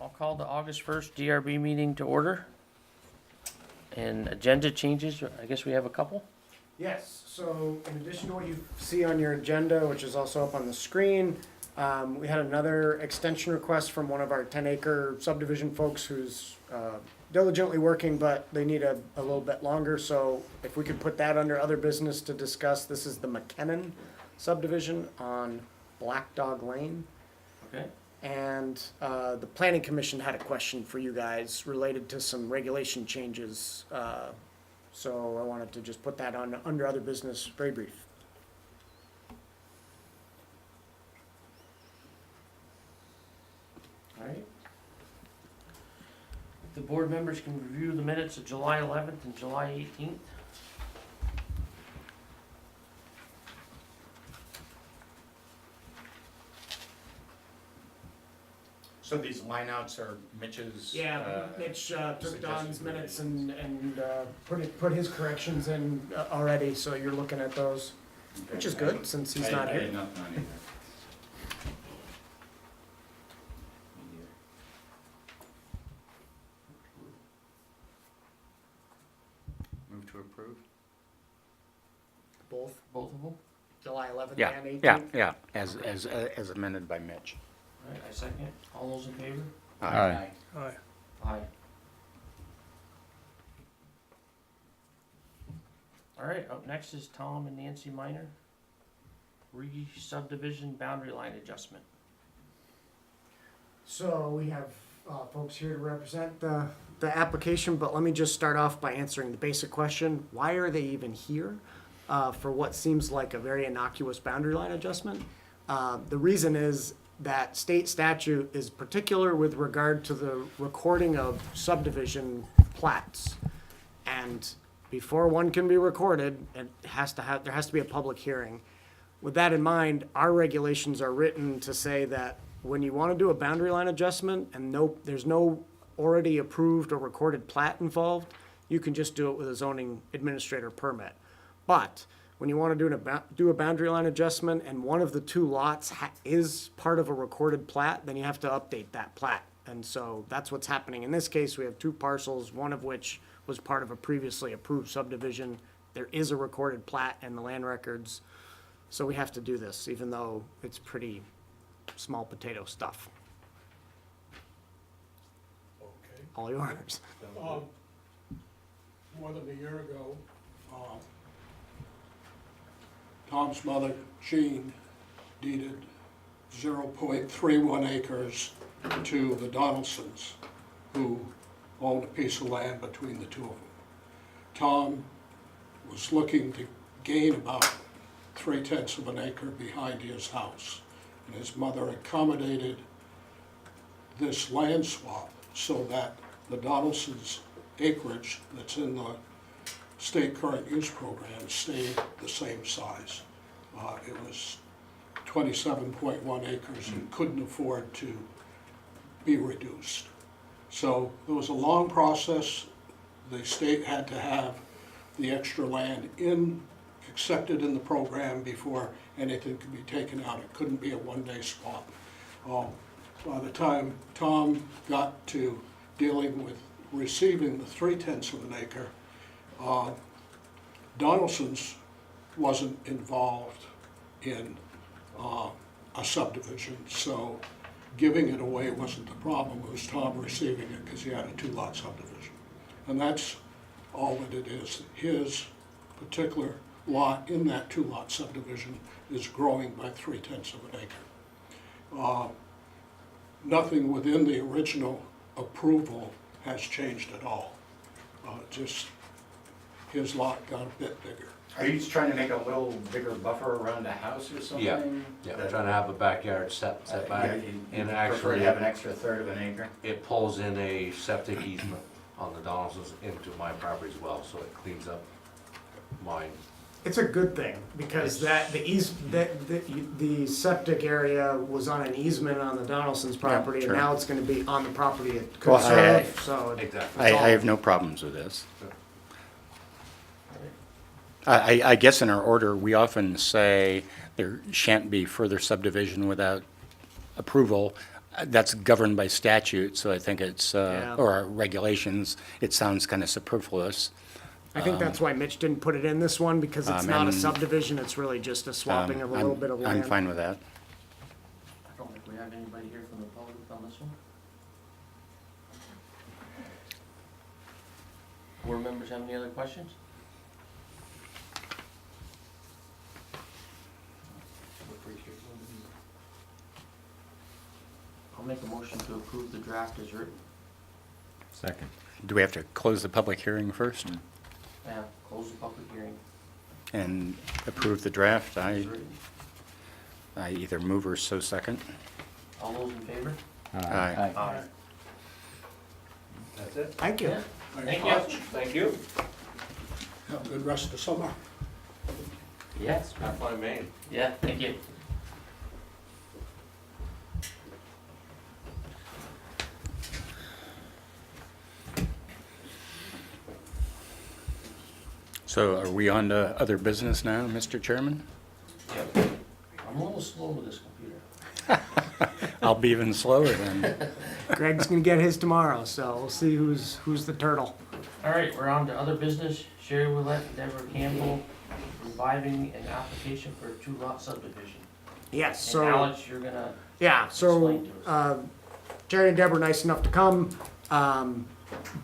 I'll call the August 1st DRB meeting to order. And agenda changes, I guess we have a couple. Yes, so in addition to what you see on your agenda, which is also up on the screen, we had another extension request from one of our 10-acre subdivision folks who's diligently working, but they need a little bit longer. So if we could put that under other business to discuss, this is the McKinnon subdivision on Black Dog Lane. Okay. And the planning commission had a question for you guys related to some regulation changes. So I wanted to just put that on under other business, very brief. All right. The board members can review the minutes of July 11th and July 18th. So these lineouts are Mitch's? Mitch took suggestions Don's were minutes and put his corrections in already, so you're looking at those, which is good, since he's not I here. had nothing on either. Move to approve? Both, Both of them. July 11th Yeah, and 18th. yeah, yeah, as amended by Mitch. All right, I second. All those in favor? Aye. Aye. All right, up next is Tom and Nancy Minor. Re-subdivision boundary line adjustment. So we have folks here to represent the application, but let me just start off by answering the basic question. Why are they even here for what seems like a very innocuous boundary line adjustment? The reason is that state statute is particular with regard to the recording of subdivision plats. And before one can be recorded, there has to be a public hearing. With that in mind, our regulations are written to say that when you want to do a boundary line adjustment and there's no already approved or recorded plat involved, you can just do it with a zoning administrator permit. But when you want to do a boundary line adjustment and one of the two lots is part of a recorded plat, then you have to update that plat. And so that's what's happening. In this case, we have two parcels, one of which was part of a previously approved subdivision. There is a recorded plat in the land records. So we have to do this, even though it's pretty small potato stuff. Okay. All yours. More than a year ago, Tom's mother, Jean, deeded 0.31 acres to the Donaldsons, who owned a piece of land between the two of them. Tom was looking to gain about 3/10 of an acre behind his house. And his mother accommodated this land swap so that the Donaldson's acreage that's in the state current use program stayed the same size. It was 27.1 acres and couldn't afford to be reduced. So it was a long process. The state had to have the extra land accepted in the program before anything could be taken out. It couldn't be a one-day swap. By the time Tom got to dealing with receiving the 3/10 of an acre, Donaldson's wasn't involved in a subdivision, so giving it away wasn't the problem. It was Tom receiving it because he had a two-lot subdivision. And that's all that it is. His particular lot in that two-lot subdivision is growing by 3/10 of an acre. Nothing within the original approval has changed at all. Just his lot got a bit bigger. Are you just trying to make a little bigger buffer around the house or something? Yeah, we're trying to have a backyard setback, and actually, have an extra third of an acre? it pulls in a septic easement on the Donaldson's into my property as well, so it cleans up mine. It's a good thing, because the septic area was on an easement on the Donaldson's property, and sure. now it's gonna be on the property it could Well, serve, so. Exactly. I have no problems with this. I guess in our order, we often say there shan't be further subdivision without approval. That's governed by statute, so I think it's, Yeah. or our regulations, it sounds kind of superfluous. I think that's why Mitch didn't put it in this one, because it's not a and- subdivision, it's really just a swapping of a little bit of land. I'm fine with that. I don't think we have anybody here from the public on this one. Board members have any other questions? I'll make a motion to approve the draft as written. Second. Do we have to close the public hearing first Yeah, close the public hearing and approve the draft? as written. I either move or so second. All those in favor? Aye. Aye. That's it. Thank you. Yeah. Thank you. Thank you. Have a good rest of the summer. Yes. Have fun in Maine. Yeah, thank you. So are we on to other business now, Mr. Chairman? Yep. I'm a little slow with this computer. I'll be even slower then. Greg's gonna get his tomorrow, so we'll see who's the turtle. All right, we're on to other business. Sherry Willett and Deborah Campbell reviving an application for a two-lot subdivision. Yes, And so. Alex, you're gonna, Yeah, so, Explain to us. Jerry and Deb were nice enough to come,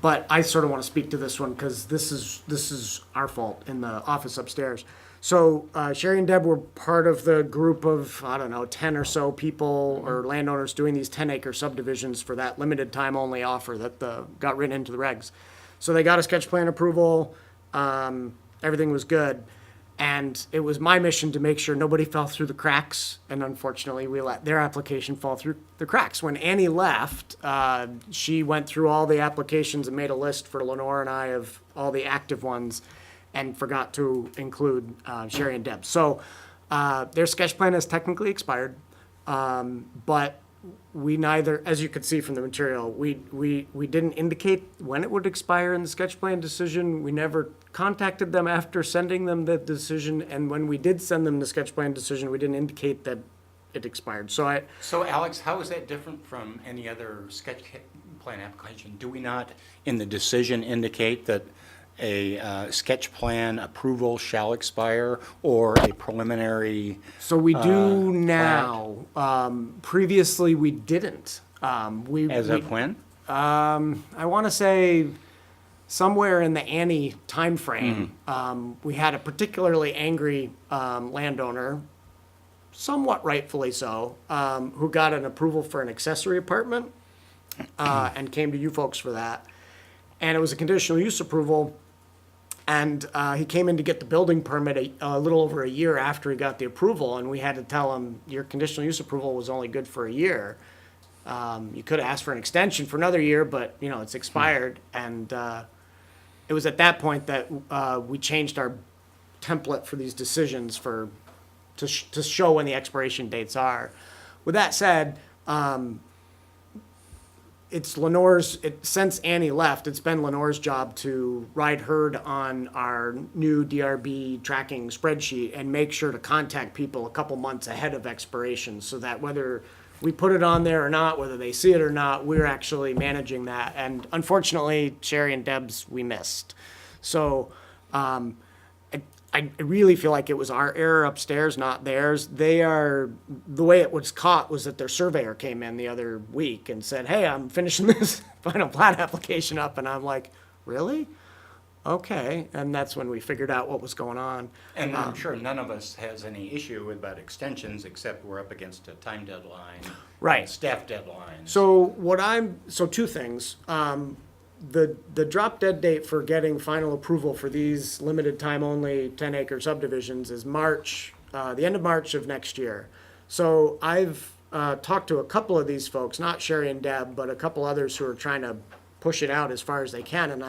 but I sort of want to speak to this one because this is our fault in the office upstairs. So, Sherry and Deb were part of the group of, I don't know, 10 or so people or landowners doing these 10-acre subdivisions for that limited time only offer that got written into the regs. So they got a sketch plan approval, everything was good. And it was my mission to make sure nobody fell through the cracks, and unfortunately, we let their application fall through the cracks. When Annie left, she went through all the applications and made a list for Lenore and I of all the active ones, and forgot to include Sherry and Deb. So their sketch plan has technically expired, but we neither, as you could see from the material, we didn't indicate when it would expire in the sketch plan decision. We never contacted them after sending them the decision, and when we did send them the sketch plan decision, we didn't indicate that it expired. So So Alex, how is that different from any other sketch plan application? Do we not, in the decision, indicate that a sketch plan approval shall expire or a preliminary? So we do now. Previously, we didn't. As of when? I want to say somewhere in the Annie timeframe, we had a particularly angry landowner, somewhat rightfully so, who got an approval for an accessory apartment and came to you folks for that. And it was a conditional use approval. And he came in to get the building permit a little over a year after he got the approval, and we had to tell him, your conditional use approval was only good for a year. You could have asked for an extension for another year, but, it's expired. And it was at that point that we changed our template for these decisions to show when the expiration dates are. With that said, since Annie left, it's been Lenore's job to ride herd on our new DRB tracking spreadsheet and make sure to contact people a couple months ahead of expiration so that whether we put it on there or not, whether they see it or not, we're actually managing that. And unfortunately, Sherry and Deb's, we missed. So, I really feel like it was our error upstairs, not theirs. The way it was caught was that their surveyor came in the other week and said, hey, I'm finishing this final plat application up. And I'm like, really? Okay. And that's when we figured out what was going on. And I'm sure none of us has any issue about extensions, except we're up against a time deadline. Right. and Staff deadline. So two things. The drop dead date for getting final approval for these limited time only 10-acre subdivisions is March, the end of March of next year. So I've talked to a couple of these folks, not Sherry and Deb, but a couple others who are trying to push it out as far as they can. And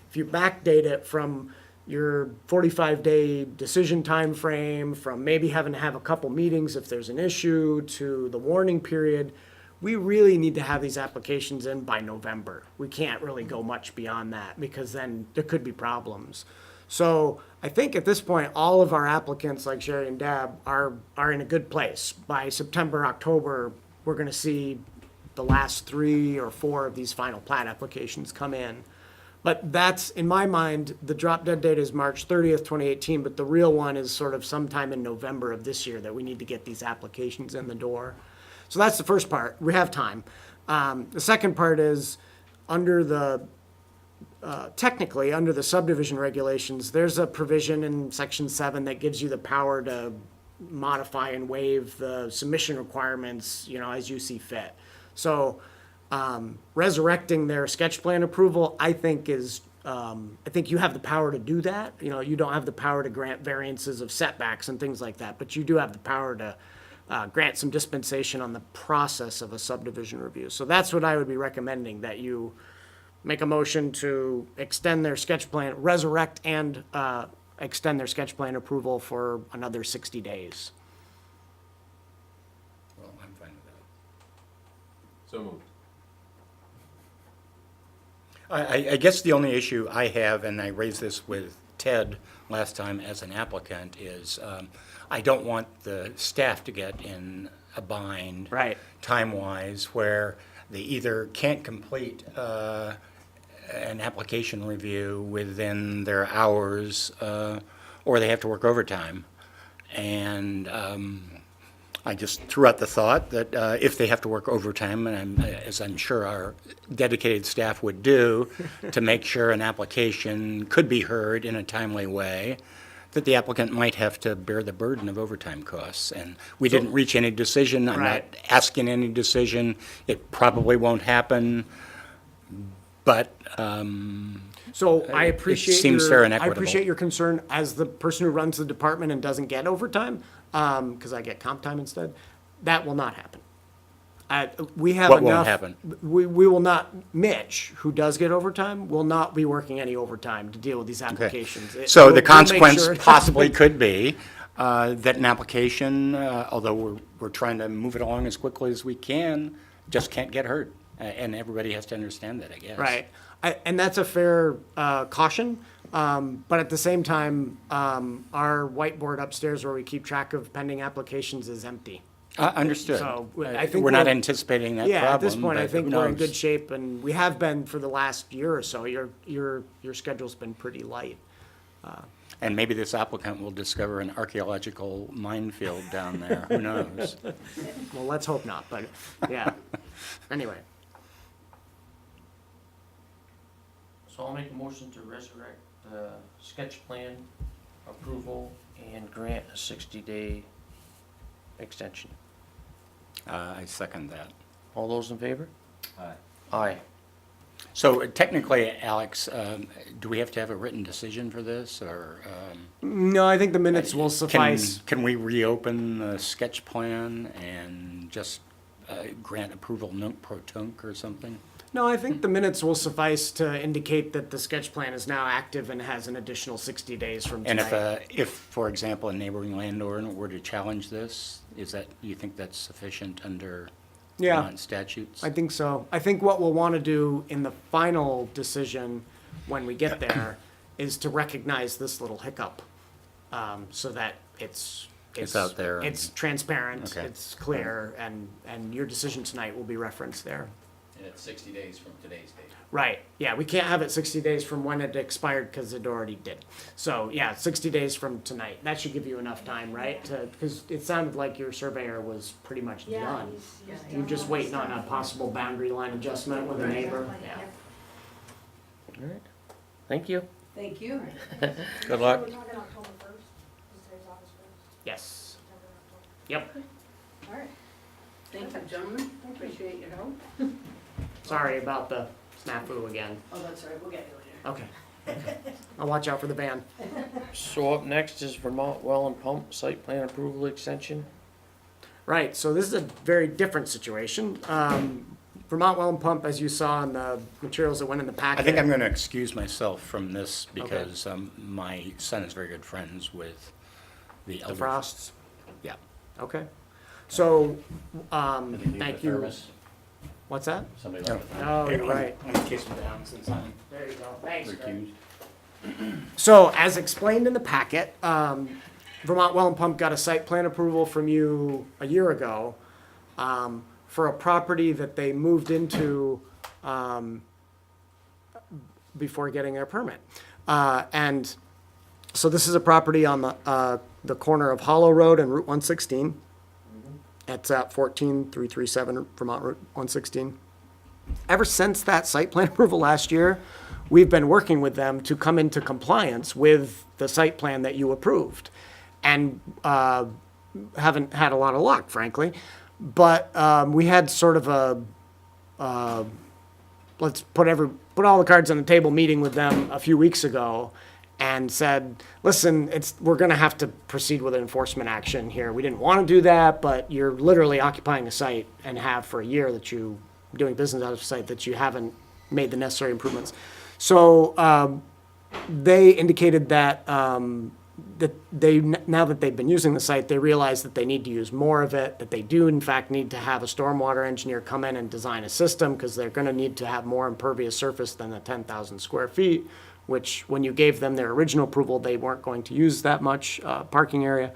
if you backdate it from your 45-day decision time frame, from maybe having to have a couple meetings if there's an issue, to the warning period, we really need to have these applications in by November. We can't really go much beyond that because then there could be problems. So I think at this point, all of our applicants, like Sherry and Deb, are in a good place. By September, October, we're gonna see the last 3 or 4 of these final plat applications come in. But that's, in my mind, the drop dead date is March 30th, 2018, but the real one is sort of sometime in November of this year that we need to get these applications in the door. So that's the first part. We have time. The second part is under the, technically, under the subdivision regulations, there's a provision in Section 7 that gives you the power to modify and waive the submission requirements, as you see fit. So resurrecting their sketch plan approval, I think I think you have the power to do that. You don't have the power to grant variances of setbacks and things like that, but you do have the power to grant some dispensation on the process of a subdivision review. So that's what I would be recommending, that you make a motion to extend their sketch plan, resurrect and extend their sketch plan approval for another 60 days. Well, I'm fine with that. So moved. I guess the only issue I have, and I raised this with Ted last time as an applicant, is I don't want the staff to get in a bind. Right. Time-wise, where they either can't complete an application review within their hours, or they have to work overtime. And I just threw out the thought that if they have to work overtime, and as I'm sure our dedicated staff would do, to make sure an application could be heard in a timely way, that the applicant might have to bear the burden of overtime costs. And we didn't reach any decision. I'm not Right. asking any decision. It probably won't happen. But So I appreciate seems fair and I equitable. appreciate your concern as the person who runs the department and doesn't get overtime, because I get comp time instead. That will not happen. We have What won't enough. happen? We will not. Mitch, who does get overtime, will not be working any overtime to deal with these applications. So We'll the make consequence sure- possibly could be that an application, although we're trying to move it along as quickly as we can, just can't get heard. And everybody has to understand that, I guess. Right. And that's a fair caution. But at the same time, our whiteboard upstairs where we keep track of pending applications is empty. Understood. So, I think We're not we're- anticipating that problem. Yeah, at this point, I but think who we're in knows? good shape, and we have been for the last year or so. Your schedule's been pretty light. And maybe this applicant will discover an archaeological minefield down there. Who knows? Well, let's hope not, but yeah. Anyway, So I'll make a motion to resurrect the sketch plan approval and grant a 60-day extension. I second that. All those in favor? Aye. Aye. So technically, Alex, do we have to have a written decision for this, or? no, I think the minutes will suffice. Can we reopen the sketch plan and just grant approval nunc pro tunc or something? No, I think the minutes will suffice to indicate that the sketch plan is now active and has an additional 60 days from And tonight. if, for example, a neighboring landowner were to challenge this, you think that's sufficient under Yeah. Vermont statutes? I think so. I think what we'll want to do in the final decision, when we get there, is to recognize this little hiccup, so that it's out there and- It's transparent, Okay. it's clear, and your decision tonight will be referenced there. And it's 60 days from today's date. Right, yeah, we can't have it 60 days from when it expired, because it already did. So, yeah, 60 days from tonight. That should give you enough time, right? Because it sounded like your surveyor was pretty much Yeah, done. he's You're just waiting on a possible boundary line adjustment with a neighbor? Yeah. All right. Thank you. Thank you. Good luck. We're talking October 1st, is today's August 1st, Yes. September, October. Yep. All right. Thank you, gentlemen. Appreciate your help. Sorry about the snafu again. Oh, that's all right. We'll get you later. Okay. I'll watch out for the van. So up next is Vermont Well and Pump Site Plan Approval Extension. Right, so this is a very different situation. Vermont Well and Pump, as you saw in the materials that went in the packet. I think I'm going to excuse myself from this because my son is very good friends with the The elder. Frosts. Yeah. Okay. So, Did he leave thank the you. thermos? What's that? Somebody left the Oh, Here, you're let me- right. Let me kiss him down since I'm There you go. Thanks, Greg. recused. So, as explained in the packet, Vermont Well and Pump got a site plan approval from you a year ago for a property that they moved into, before getting their permit. And so this is a property on the corner of Hollow Road and Route 116. It's at 14337 Vermont Route 116. Ever since that site plan approval last year, we've been working with them to come into compliance with the site plan that you approved. And haven't had a lot of luck, frankly. But we had sort of a let's put all the cards on the table meeting with them a few weeks ago, and said, listen, we're going to have to proceed with enforcement action here. We didn't want to do that, but you're literally occupying a site and have for a year that you doing business out of a site that you haven't made the necessary improvements. So they indicated that now that they've been using the site, they realize that they need to use more of it, that they do in fact need to have a stormwater engineer come in and design a system, because they're going to need to have more impervious surface than the 10,000 square feet, which when you gave them their original approval, they weren't going to use that much parking area.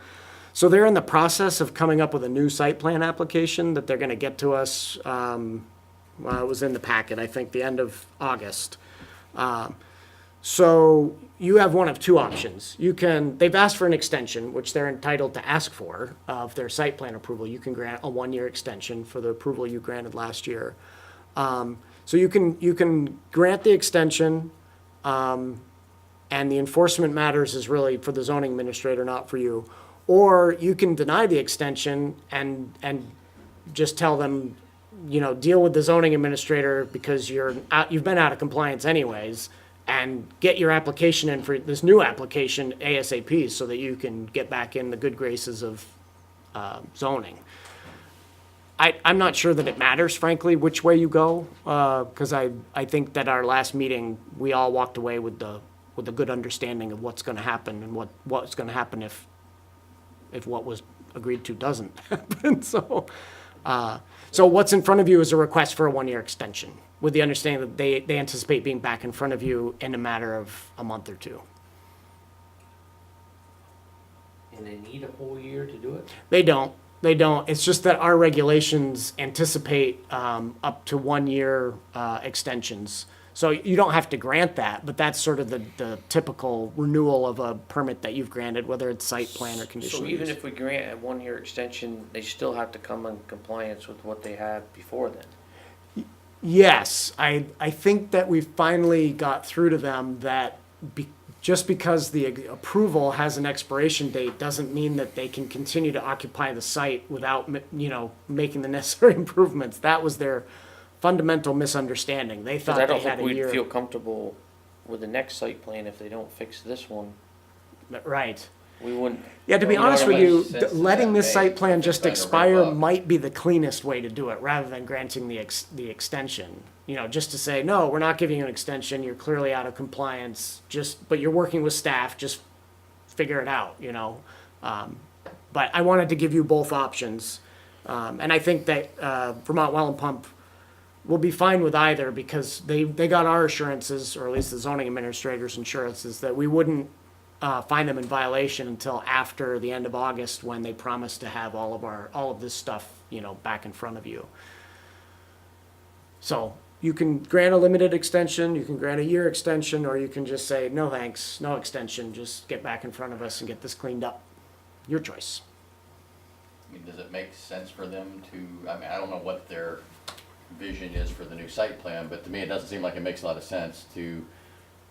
So they're in the process of coming up with a new site plan application that they're going to get to us. Well, it was in the packet, I think, the end of August. So you have one of two options. They've asked for an extension, which they're entitled to ask for, of their site plan approval. You can grant a 1-year extension for the approval you granted last year. So you can grant the extension, and the enforcement matters is really for the zoning administrator, not for you. Or you can deny the extension and just tell them, deal with the zoning administrator because you've been out of compliance anyways, and get your application in for this new application ASAP so that you can get back in the good graces of zoning. I'm not sure that it matters, frankly, which way you go, because I think that our last meeting, we all walked away with a good understanding of what's going to happen and what's going to happen if what was agreed to doesn't happen. So what's in front of you is a request for a 1-year extension, with the understanding that they anticipate being back in front of you in a matter of a month or two. And they need a whole year to do it? They don't. It's just that our regulations anticipate up to 1-year extensions. So you don't have to grant that, but that's sort of the typical renewal of a permit that you've granted, whether it's site plan or conditional So even use. if we grant a 1-year extension, they still have to come in compliance with what they had before then? Yes, I think that we finally got through to them that just because the approval has an expiration date doesn't mean that they can continue to occupy the site without, making the necessary improvements. That was their fundamental misunderstanding. They Because thought I they don't had think a we'd year. feel comfortable with the next site plan if they don't fix this one. Right. We wouldn't. Yeah, to be You know honest what I with mean? you, Sense that letting this may site plan just kind of expire rip up. might be the cleanest way to do it, rather than granting the extension. Just to say, no, we're not giving you an extension, you're clearly out of compliance, but you're working with staff, just figure it out, But I wanted to give you both options. And I think that Vermont Well and Pump will be fine with either, because they got our assurances, or at least the zoning administrator's assurances, that we wouldn't find them in violation until after the end of August, when they promised to have all of this stuff, back in front of you. So you can grant a limited extension, you can grant a year extension, or you can just say, no thanks, no extension, just get back in front of us and get this cleaned up. Your choice. I mean, does it make sense for them to, I don't know what their vision is for the new site plan, but to me, it doesn't seem like it makes a lot of sense to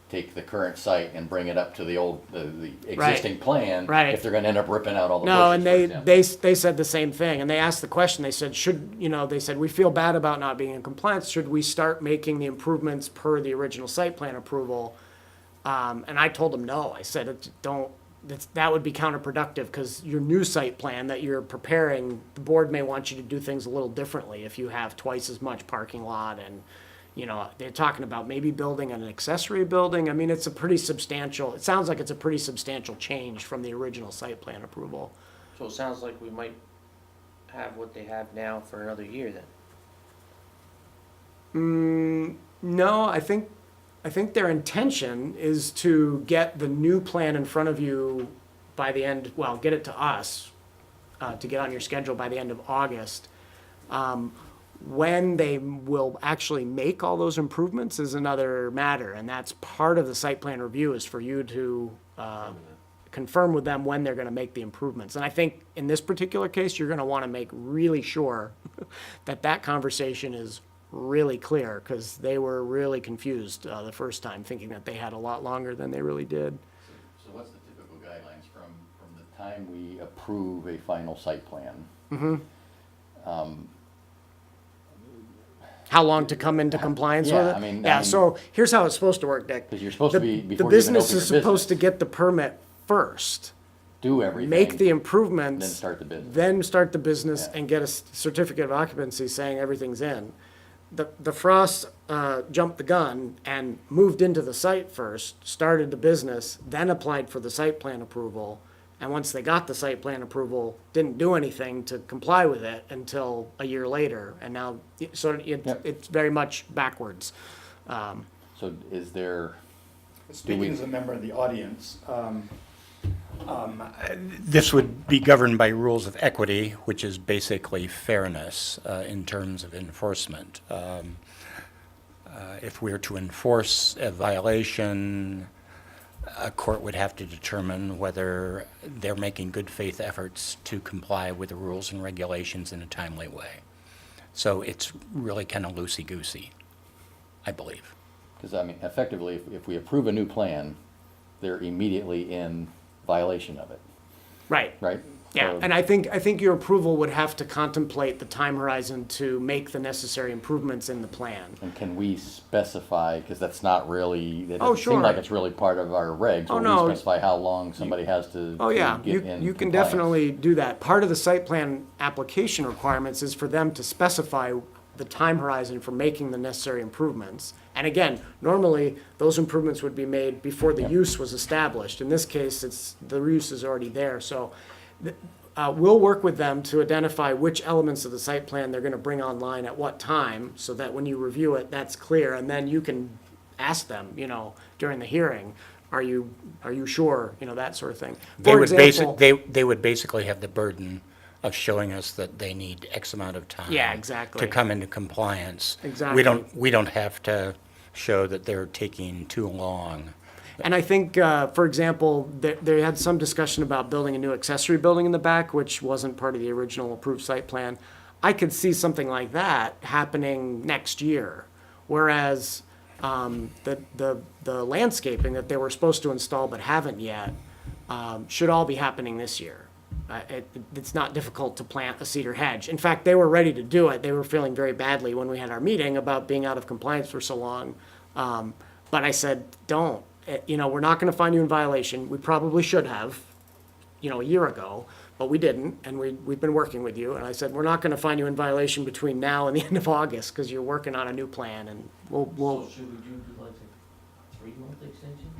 take the current site and bring it up to the existing plan. Right. If they're gonna end up ripping out all the No, bushes, and for example. they said the same thing, and they asked the question, they said, they said, we feel bad about not being in compliance, should we start making the improvements per the original site plan approval? And I told them no, I said, that would be counterproductive, because your new site plan that you're preparing, the board may want you to do things a little differently if you have twice as much parking lot, and, they're talking about maybe building an accessory building. I mean, it sounds like it's a pretty substantial change from the original site plan approval. So it sounds like we might have what they have now for another year then. No, I think their intention is to get the new plan in front of you by the end, get it to us, to get on your schedule by the end of August. When they will actually make all those improvements is another matter, and that's part of the site plan review, is for you to confirm with them when they're gonna make the improvements. And I think in this particular case, you're gonna wanna make really sure that that conversation is really clear, because they were really confused the first time, thinking that they had a lot longer than they really did. So what's the typical guidelines from the time we approve a final site plan? How long to come into compliance with Yeah, it? I mean- Yeah, so here's how it's supposed to work, Dick. Because you're supposed to be, The before you even business open your is supposed to business, get the permit first, do everything. make the Then improvements. start the business. Then start the business Yeah. and get a certificate of occupancy saying everything's in. The Frost jumped the gun and moved into the site first, started the business, then applied for the site plan approval. And once they got the site plan approval, didn't do anything to comply with it until a year later. And now, so Yep. it's very much backwards. So is there, Speaking as a member of the audience, this would be governed by rules of equity, which is basically fairness in terms of enforcement. If we were to enforce a violation, a court would have to determine whether they're making good faith efforts to comply with the rules and regulations in a timely way. So it's really kind of loosey-goosey, I believe. because I mean, effectively, if we approve a new plan, they're immediately in violation of it, Right. right? Yeah, So- and I think your approval would have to contemplate the time horizon to make the necessary improvements in the plan. And can we specify, because that's not really, it Oh, doesn't seem like sure. it's really part of our regs, Oh, will no. we specify how long somebody has to Oh, yeah, get in you can compliance? definitely do that. Part of the site plan application requirements is for them to specify the time horizon for making the necessary improvements. And again, normally, those improvements would be made before the use was established. In this case, the use is already there, so we'll work with them to identify which elements of the site plan they're gonna bring online at what time, so that when you review it, that's clear, and then you can ask them, during the hearing, are you sure, that sort of thing. They For would example- they would basically have the burden of showing us that they need X amount of time. Yeah, exactly. To come into compliance. Exactly. We don't have to show that they're taking too long. And I think, for example, they had some discussion about building a new accessory building in the back, which wasn't part of the original approved site plan. I could see something like that happening next year, whereas the landscaping that they were supposed to install but haven't yet should all be happening this year. It's not difficult to plant a cedar hedge. In fact, they were ready to do it. They were feeling very badly when we had our meeting about being out of compliance for so long. But I said, don't. We're not going to find you in violation. We probably should have, a year ago, but we didn't, and we've been working with you. And I said, we're not going to find you in violation between now and the end of August, because you're working on a new plan, and we'll. So should we do like a 3-month extension?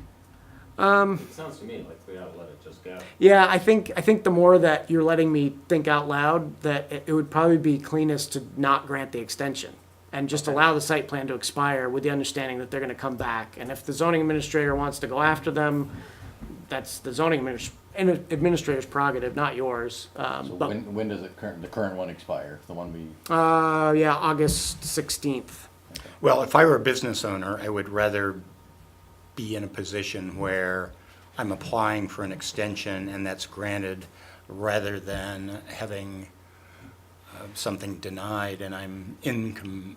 It sounds to me like we ought to let it just go. Yeah, I think the more that you're letting me think out loud, that it would probably be cleanest to not grant the extension and just allow the site plan to expire with the understanding that they're gonna come back. And if the zoning administrator wants to go after them, that's the zoning administrator's prerogative, not yours. So But, when does the current one expire, the one we, yeah, August 16th. Well, if I were a business owner, I would rather be in a position where I'm applying for an extension and that's granted, rather than having something denied and I'm in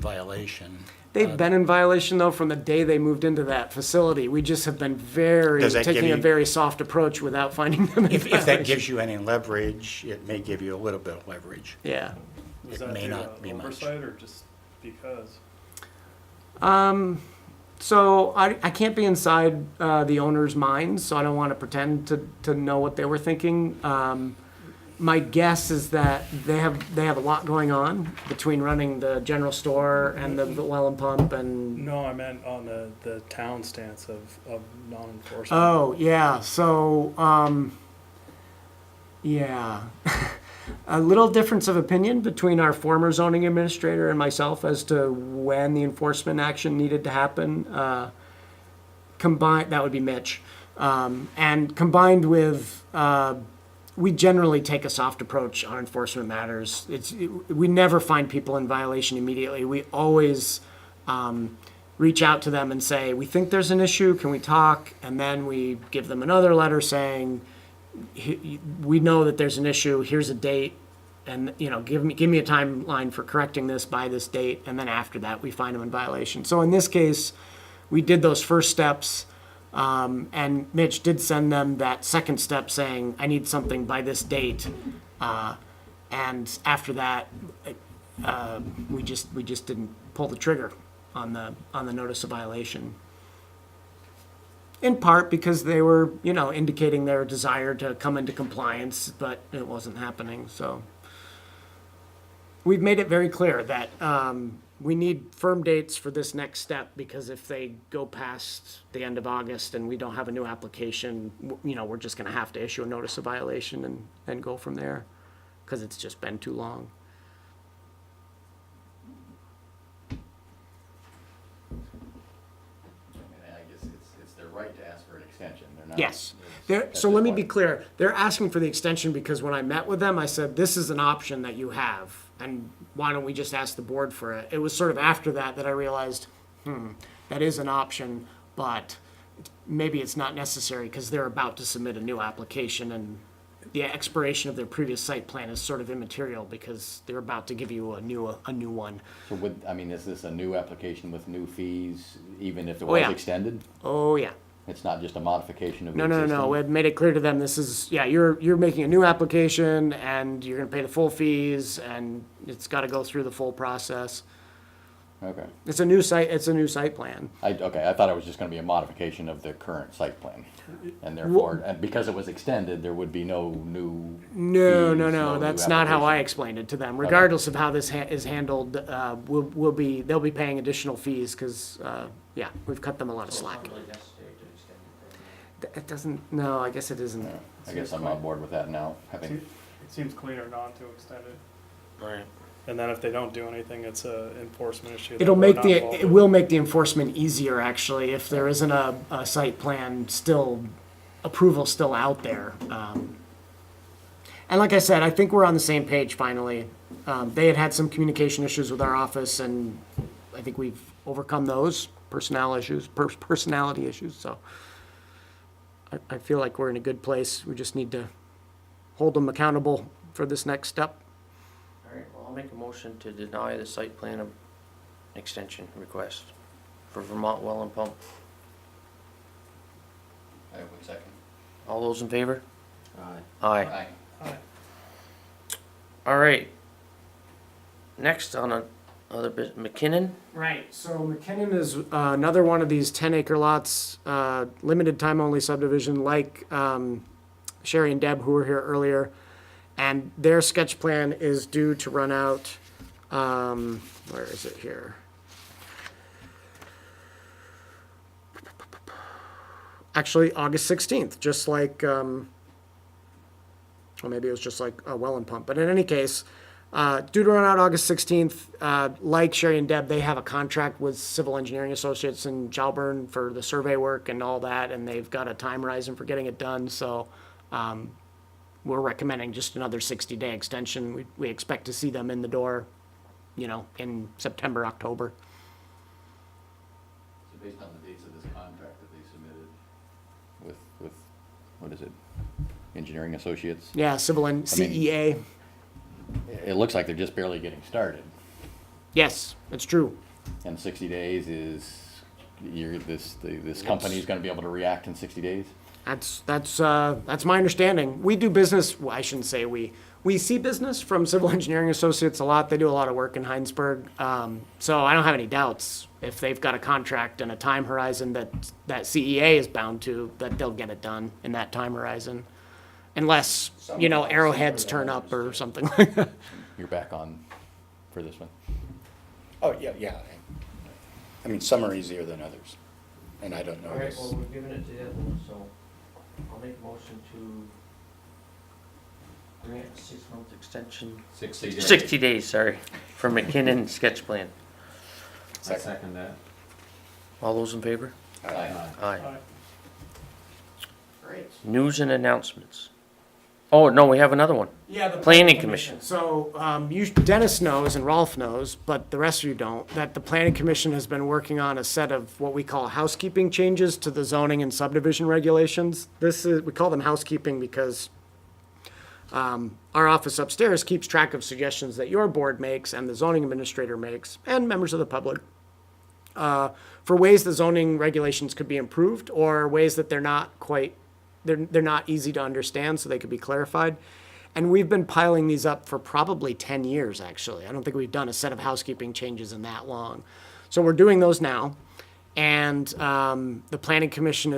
violation. They've been in violation, though, from the day they moved into that facility. We just have been Does that give taking a you- very soft approach without finding them in If that violation. gives you any leverage, it may give you a little bit of leverage. Yeah. It may not be much. Oversight or just because? So I can't be inside the owner's mind, so I don't want to pretend to know what they were thinking. My guess is that they have a lot going on between running the general store and the well and pump and. No, I meant on the town stance of non-enforcement. Oh, yeah, so, yeah. A little difference of opinion between our former zoning administrator and myself as to when the enforcement action needed to happen. Combined, that would be Mitch. And combined with we generally take a soft approach on enforcement matters. We never find people in violation immediately. We always reach out to them and say, we think there's an issue, can we talk? And then we give them another letter saying, we know that there's an issue, here's a date, and, give me a timeline for correcting this by this date, and then after that, we find them in violation. So in this case, we did those first steps, and Mitch did send them that second step saying, I need something by this date. And after that, we just didn't pull the trigger on the notice of violation. In part because they were, indicating their desire to come into compliance, but it wasn't happening, so. We've made it very clear that we need firm dates for this next step, because if they go past the end of August and we don't have a new application, we're just gonna have to issue a notice of violation and go from there, because it's just been too long. I guess it's their right to ask for an extension. They're not. Yes. at So this let me be point. clear, they're asking for the extension because when I met with them, I said, this is an option that you have, and why don't we just ask the board for it? It was sort of after that I realized, that is an option, but maybe it's not necessary because they're about to submit a new application, and the expiration of their previous site plan is sort of immaterial because they're about to give you a new one. So is this a new application with new fees, even if it Oh, was yeah. extended? Oh, yeah. It's not just a modification of the No, existing? no, we had made it clear to them, this is, you're making a new application, and you're gonna pay the full fees, and it's gotta go through the full process. Okay. It's a new site plan. I thought it was just gonna be a modification of the current site plan. And therefore, and because it was extended, there would be no new No, fees, no, new that's not how I application. explained it to them. Regardless of how this is handled, they'll be paying additional fees, cause, we've cut them a lot of So it's slack. not really necessary to extend it then. It doesn't, no, I guess it isn't. Yeah, I guess I'm on board with that now, having, It seems cleaner not to extend it. Right. And then if they don't do anything, it's a enforcement issue. that It'll we're make not the, involved it in. will make the enforcement easier, actually, if there isn't a site plan still, approval still out there. And like I said, I think we're on the same page finally. They had some communication issues with our office, and I think we've overcome those personality issues, so. I feel like we're in a good place. We just need to hold them accountable for this next step. All right, well, I'll make a motion to deny the site plan extension request for Vermont Well and Pump. I would second. All those in favor? Aye. Aye. All right. Next on other business, McKinnon? Right, so McKinnon is another one of these 10-acre lots, limited time only subdivision, like Sherry and Deb, who were here earlier. And their sketch plan is due to run out, where is it here? Actually, August 16th, just like, or maybe it was just like a well and pump. But in any case, due to run out August 16th, like Sherry and Deb, they have a contract with Civil Engineering Associates in Jalburn for the survey work and all that, and they've got a time horizon for getting it done, so we're recommending just another 60-day extension. We expect to see them in the door, in September, October. So based on the dates of this contract that they submitted with, what is it, Engineering Associates? Yeah, Civil and CEA. It looks like they're just barely getting started. Yes, it's true. And 60 days is, this company's gonna be able to react in 60 days? That's my understanding. We do business, well, I shouldn't say we see business from Civil Engineering Associates a lot. They do a lot of work in Hinesburg. So I don't have any doubts if they've got a contract and a time horizon that CEA is bound to, that they'll get it done in that time horizon. Unless, arrowheads turn up or something like that. You're back on for this one? Oh, yeah. I mean, some are easier than others, and I don't know All right, this. well, we're giving it to the other one, so I'll make a motion to grant a 6-month extension. 60 days. 60 days, sorry, for McKinnon sketch plan. I second that. All those in favor? Aye. Aye. Aye. Great. News and announcements. Oh, no, we have another one. Yeah, the Planning Commission. So, Dennis knows and Rolf knows, but the rest of you don't, that the planning commission has been working on a set of what we call housekeeping changes to the zoning and subdivision regulations. We call them housekeeping because our office upstairs keeps track of suggestions that your board makes and the zoning administrator makes and members of the public for ways the zoning regulations could be improved or ways that they're not easy to understand, so they could be clarified. And we've been piling these up for probably 10 years, actually. I don't think we've done a set of housekeeping changes in that long. So we're doing those now. And the planning commission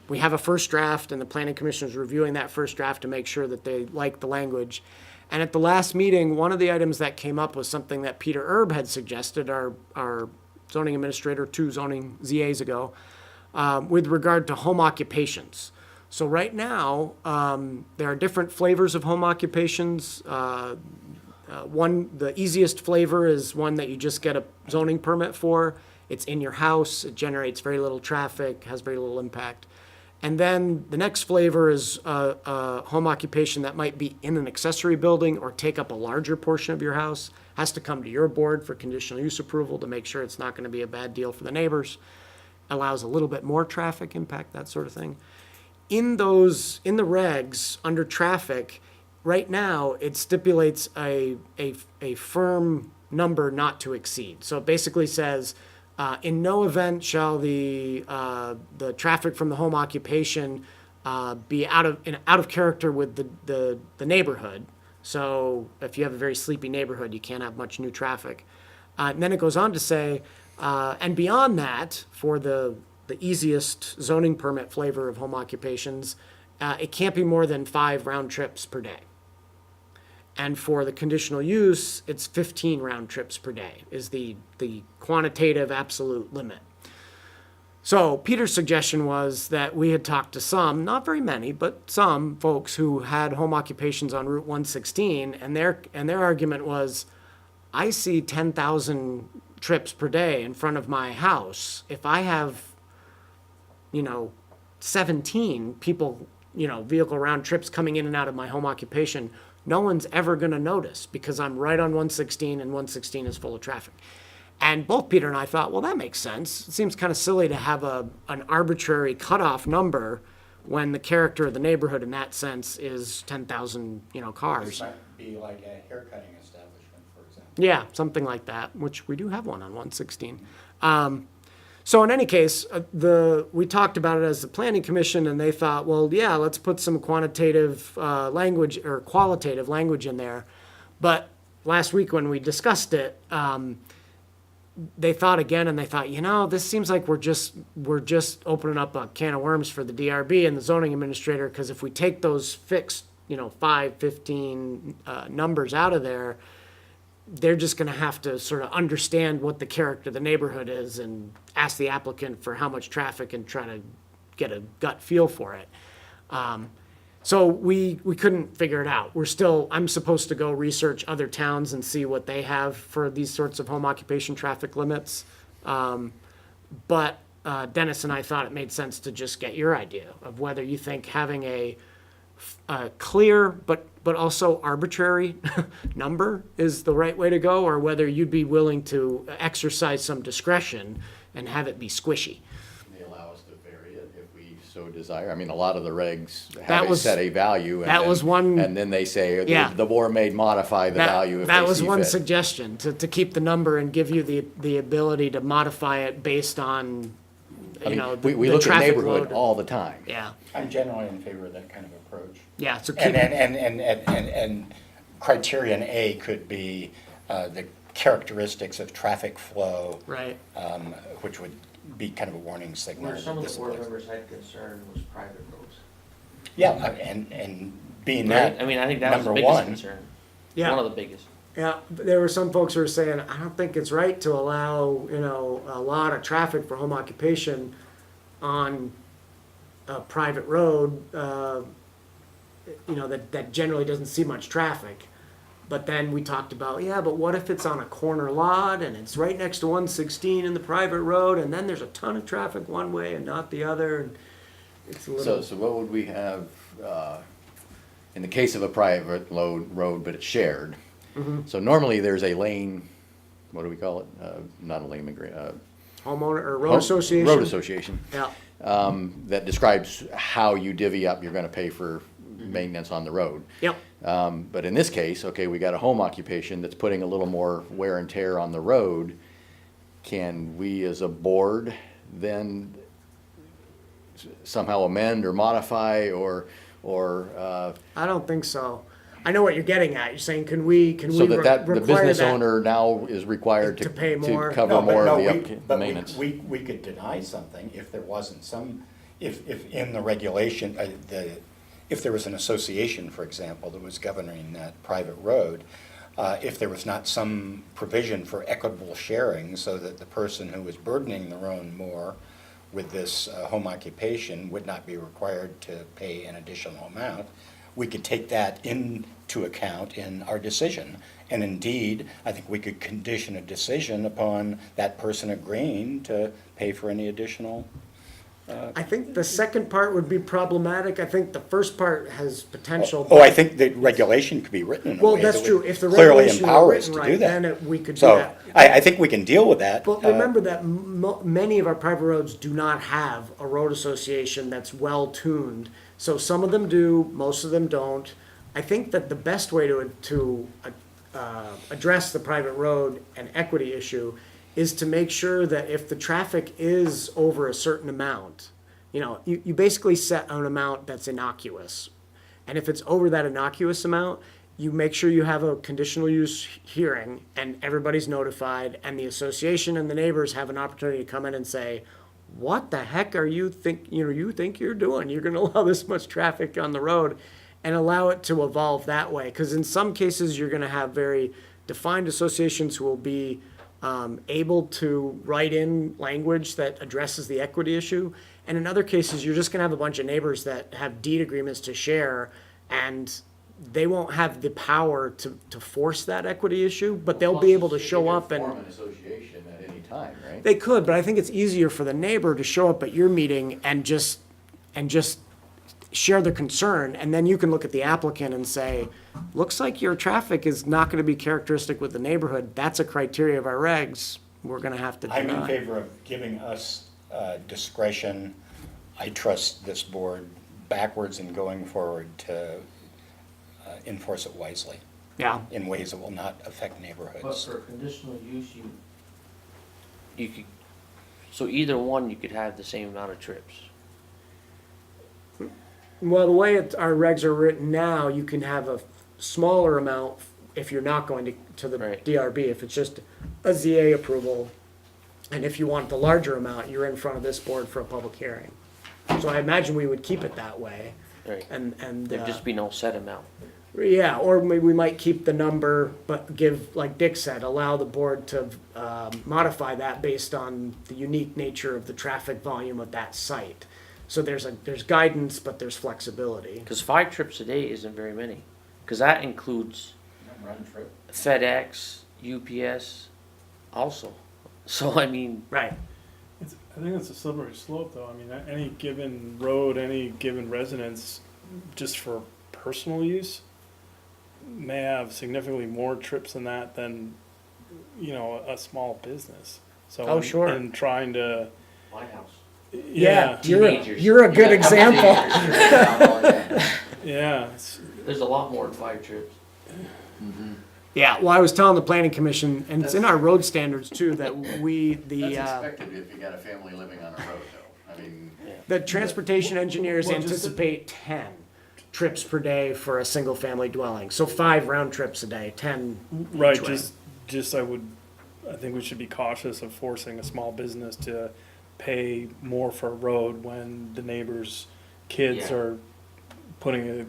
we have a first draft, and the planning commission is reviewing that first draft to make sure that they like the language. And at the last meeting, one of the items that came up was something that Peter Erb had suggested, our zoning administrator, 2 zoning ZAs ago, with regard to home occupations. So right now, there are different flavors of home occupations. The easiest flavor is one that you just get a zoning permit for. It's in your house, it generates very little traffic, has very little impact. And then the next flavor is a home occupation that might be in an accessory building or take up a larger portion of your house. Has to come to your board for conditional use approval to make sure it's not going to be a bad deal for the neighbors. Allows a little bit more traffic impact, that sort of thing. In the regs, under traffic, right now, it stipulates a firm number not to exceed. So it basically says, in no event shall the traffic from the home occupation be out of character with the neighborhood. So if you have a very sleepy neighborhood, you can't have much new traffic. And then it goes on to say, and beyond that, for the easiest zoning permit flavor of home occupations, it can't be more than 5 round trips per day. And for the conditional use, it's 15 round trips per day is the quantitative absolute limit. So Peter's suggestion was that we had talked to some, not very many, but some folks who had home occupations on Route 116, and their argument was, I see 10,000 trips per day in front of my house. If I have 17 people, vehicle round trips coming in and out of my home occupation, no one's ever going to notice because I'm right on 116 and 116 is full of traffic. And both Peter and I thought, well, that makes sense. It seems kind of silly to have an arbitrary cutoff number when the character of the neighborhood in that sense is 10,000, cars. This might be like a haircutting establishment, for example. Yeah, something like that, which we do have one on 116. So in any case, we talked about it as the planning commission, and they thought, well, yeah, let's put some quantitative language or qualitative language in there. But last week when we discussed it, they thought again, and they thought, this seems like we're just opening up a can of worms for the DRB and the zoning administrator, because if we take those fixed, 5, 15 numbers out of there, they're just going to have to sort of understand what the character of the neighborhood is and ask the applicant for how much traffic and try to get a gut feel for it. So we couldn't figure it out. I'm supposed to go research other towns and see what they have for these sorts of home occupation traffic limits. But Dennis and I thought it made sense to just get your idea of whether you think having a clear but also arbitrary number is the right way to go, or whether you'd be willing to exercise some discretion and have it be squishy. They allow us to vary it if we so desire. I mean, a lot of the regs That have was- set a value. And that then- was one- And then they say, Yeah. the board may modify the value if they see fit. That was one suggestion, to keep the number and give you the ability to modify it based on, I mean, the we look at traffic neighborhood load. all the time. Yeah, I'm generally in favor of that kind of approach. yeah, so And, keep, and criterion A could be the characteristics of traffic flow, right. which would be kind of a warning signal. Where some of that the board this place- members had concern was private roads. Yeah, and being Right? that, I mean, I think that was the number biggest one. concern. Yeah. One of the biggest. Yeah, there were some folks who were saying, I don't think it's right to allow, a lot of traffic for home occupation on a private road, that generally doesn't see much traffic. But then we talked about, yeah, but what if it's on a corner lot and it's right next to 116 in the private road, and then there's a ton of traffic one way and not the other, and it's a little. So what would we have, in the case of a private road, but it's shared. So normally there's a lane, what do we call it? Not a lane agreement. Homeowner or road association? Road association. Yeah, That describes how you divvy up, you're gonna pay for maintenance on the road. yep. But in this case, okay, we got a home occupation that's putting a little more wear and tear on the road. Can we as a board then somehow amend or modify or, I don't think so. I know what you're getting at. You're saying, can we so that the require business that? owner now is required To pay more? to cover No, but more of no, the we- the but maintenance? We could deny something if there wasn't some, if in the regulation, if there was an association, for example, that was governing that private road, if there was not some provision for equitable sharing so that the person who was burdening the road more with this home occupation would not be required to pay an additional amount, we could take that into account in our decision. And indeed, I think we could condition a decision upon that person agreeing to pay for any additional. I think the second part would be problematic. I think the first part has potential. Oh, I think the regulation could be written in a Well, way that's that true. would If the clearly regulation were empower us written to right, do then that. we could do So that. I think we can deal with that. But remember that many of our private roads do not have a road association that's well-tuned. So some of them do, most of them don't. I think that the best way to address the private road and equity issue is to make sure that if the traffic is over a certain amount, you basically set an amount that's innocuous. And if it's over that innocuous amount, you make sure you have a conditional use hearing and everybody's notified and the association and the neighbors have an opportunity to come in and say, what the heck are you think you're doing? You're gonna allow this much traffic on the road and allow it to evolve that way. Because in some cases, you're gonna have very defined associations who will be able to write in language that addresses the equity issue. And in other cases, you're just gonna have a bunch of neighbors that have deed agreements to share and they won't have the power to force that equity issue, but they'll be able to show up and. Form an association at any time, right? They could, but I think it's easier for the neighbor to show up at your meeting and just share their concern, and then you can look at the applicant and say, looks like your traffic is not gonna be characteristic with the neighborhood, that's a criteria of our regs, we're gonna have to I'm in deny. favor of giving us discretion. I trust this board backwards and going forward to enforce it wisely Yeah, in ways that will not affect But neighborhoods. for conditional use, you could, so either one, you could have the same amount of trips. well, the way our regs are written now, you can have a smaller amount if you're not going to the Right. DRB, if it's just a ZA approval. And if you want the larger amount, you're in front of this board for a public hearing. So I imagine we would keep it that way, Right. and. There'd just be no set amount. Yeah, or maybe we might keep the number, but give, like Dick said, allow the board to modify that based on the unique nature of the traffic volume of that site. So there's guidance, but there's flexibility. Because 5 trips a day isn't very many. Because that includes Run trip. FedEx, UPS also. So, I mean, Right. I think it's a slippery slope, though. I mean, any given road, any given residence, just for personal use, may have significantly more trips than that than, a small business. So, Oh, sure. in trying to, my house. Yeah, Teenagers. you're a good You got a couple example. teenagers. yeah, There's a lot more than 5 trips. Yeah, well, I was telling the planning commission, and it's in our road standards too, that That's expected if you got a family living on a road, though. I mean, the transportation engineers Well, just- anticipate 10 trips per day for a single-family dwelling. So 5 round trips a day, 10 right, each way. I think we should be cautious of forcing a small business to pay more for a road when the neighbor's kids Yeah. are putting a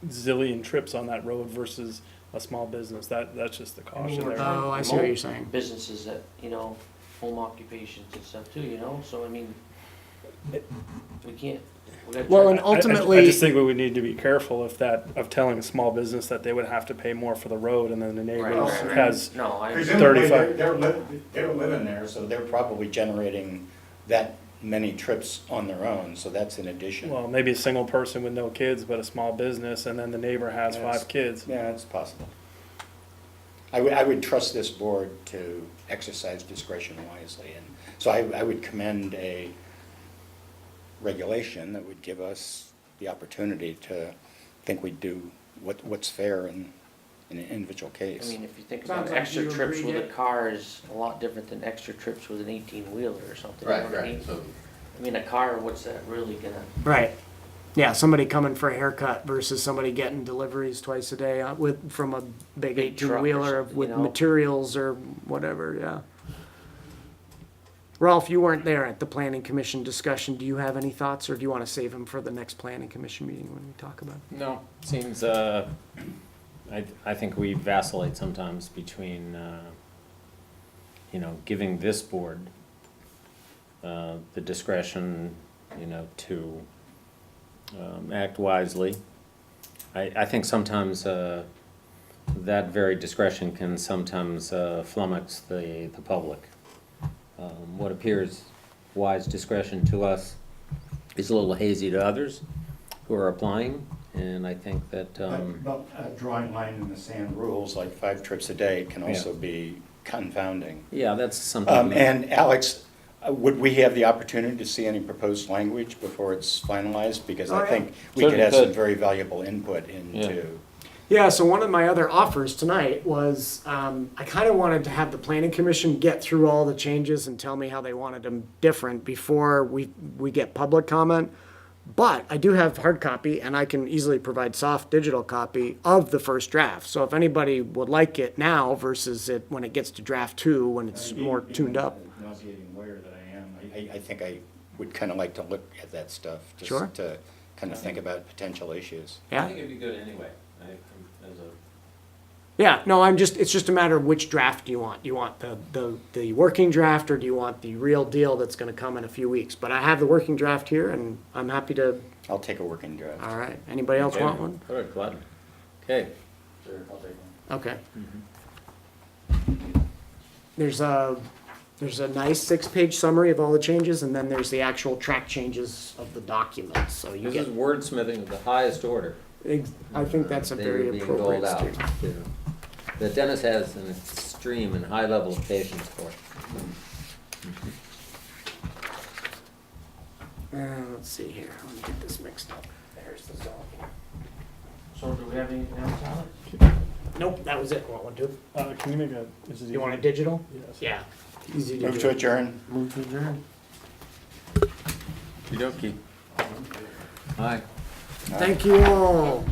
zillion trips on that road versus a small business. That's just the caution there. Oh, I see what you're saying. Businesses that, home occupations and stuff too, so I mean, we can't. we gotta Well, try- and I ultimately, just think we would need to be careful of telling a small business that they would have to pay more for the road, and then the neighbor Right, right. has No, I, Presumably, 35. they're living there, so they're probably generating that many trips on their own, so that's in addition. Well, maybe a single person with no kids, but a small business, and then the neighbor has Yes. 5 kids. Yeah, it's possible. I would trust this board to exercise discretion wisely, and so I would commend a regulation that would give us the opportunity to think we'd do what's fair in an individual I case. mean, if you think Sounds about like extra you trips agree, with a Dick. car is a lot different than extra trips with an 18-wheeler or something. You know Right, what I mean? right, so, I mean, a car, what's that really gonna, Right. Yeah, somebody coming for a haircut versus somebody getting deliveries twice a day from a big Big truck or 18-wheeler something, with you know? materials or whatever, yeah. Ralph, you weren't there at the planning commission discussion. Do you have any thoughts, or do you want to save them for the next planning commission meeting when we talk about it? No, seems, I think we vacillate sometimes between, giving this board, the discretion, to, act wisely. I think sometimes, that very discretion can sometimes, flummox the public. What appears wise discretion to us is a little hazy to others who are applying, and I think that, But drawing line in the sand rules, like 5 trips a day, can also be confounding. yeah, that's something. And Alex, would we have the opportunity to see any proposed language before it's finalized? Because Oh, I yeah. think we could Certainly have some could. very valuable input into. Yeah, so one of my other offers tonight was, I kind of wanted to have the planning commission get through all the changes and tell me how they wanted them different before we get public comment. But I do have hard copy, and I can easily provide soft digital copy of the first draft. So if anybody would like it now versus it when it gets to draft 2, when it's more tuned up. Nauseating lawyer that I am, I think I would kind of like to look at that stuff. Sure. Just to kind of think about potential issues. Yeah? it'd be good anyway, as a. Yeah, no, it's just a matter of which draft do you want. Do you want the working draft, or do you want the real deal that's gonna come in a few weeks? But I have the working draft here, and I'm happy to, I'll take a working draft. all right, anybody else want one? All right, gladly. Okay. sure, I'll take one. Okay. There's a nice 6-page summary of all the changes, and then there's the actual track changes of the documents, so you This get, is wordsmithing of the highest order. I think that's a They very were being appropriate doled out, statement. too. That Dennis has an extreme and high level of patience for. Let's see here, let me get this mixed up. There's the zoning. so do we have anything else, Alex? Nope, that was it. Want one too? Can you make a, is it You want a easy? digital? Yes. Yeah. Easy to Move do. to adjourn. Move to adjourn. Okey-dokey. Aye. Thank you all.